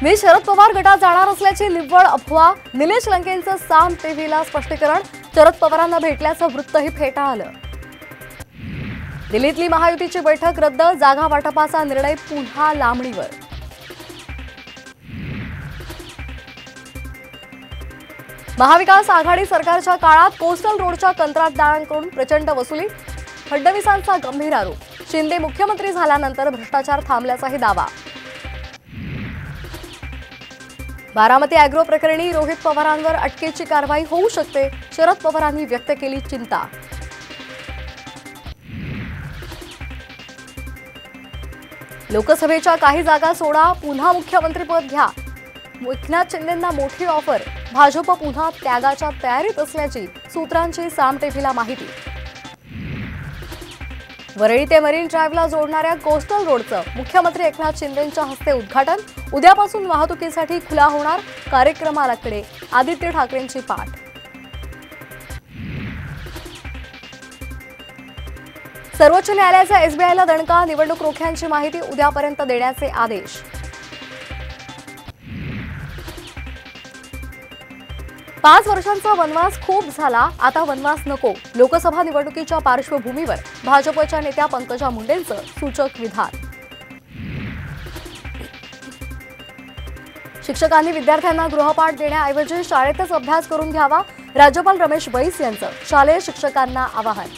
मी शरद पवार गटात जाणार असल्याची निव्वळ अफवा। निलेश लंकेंचं साम टीव्हीला स्पष्टीकरण। शरद पवारांना भेटल्याचं वृत्तही फेटाळलं। दिल्लीतली महायुतीची बैठक रद्द, जागा वाटपाचा निर्णय पुन्हा लांबणीवर। महाविकास आघाडी सरकारच्या काळात कोस्टल रोडच्या कंत्राटदारांकडून प्रचंड वसुली, फडणवीसांचा गंभीर आरोप। शिंदे मुख्यमंत्री झाल्यानंतर भ्रष्टाचार थांबल्याचाही दावा। बारामती अॅग्रो प्रकरणी रोहित पवारांवर अटकेची कारवाई होऊ शकते, शरद पवारांनी व्यक्त केली चिंता। लोकसभेच्या काही जागा सोडा, पुन्हा मुख्यमंत्रीपद घ्या। एकनाथ शिंदेंना मोठी ऑफर, भाजप पुन्हा त्यागाच्या तयारीत असल्याची सूत्रांची साम टीव्हीला माहिती। वरळी ते मरीन ड्राईव्हला जोडणाऱ्या कोस्टल रोडचं मुख्यमंत्री एकनाथ शिंदेंच्या हस्ते उद्घाटन। उद्यापासून वाहतुकीसाठी खुला होणार, कार्यक्रमाकडे आदित्य ठाकरेंची पाठ। सर्वोच्च न्यायालयाचा एसबीआयला दणका, निवडणूक रोख्यांची माहिती उद्यापर्यंत देण्याचे आदेश। पाच वर्षांचा वनवास खूप झाला, आता वनवास नको। लोकसभा निवडणुकीच्या पार्श्वभूमीवर भाजपच्या नेत्या पंकजा मुंडेंचं सूचक विधान। शिक्षकांनी विद्यार्थ्यांना गृहपाठ देण्याऐवजी शाळेतच अभ्यास करून घ्यावा, राज्यपाल रमेश बैस यांचं शालेय शिक्षकांना आवाहन।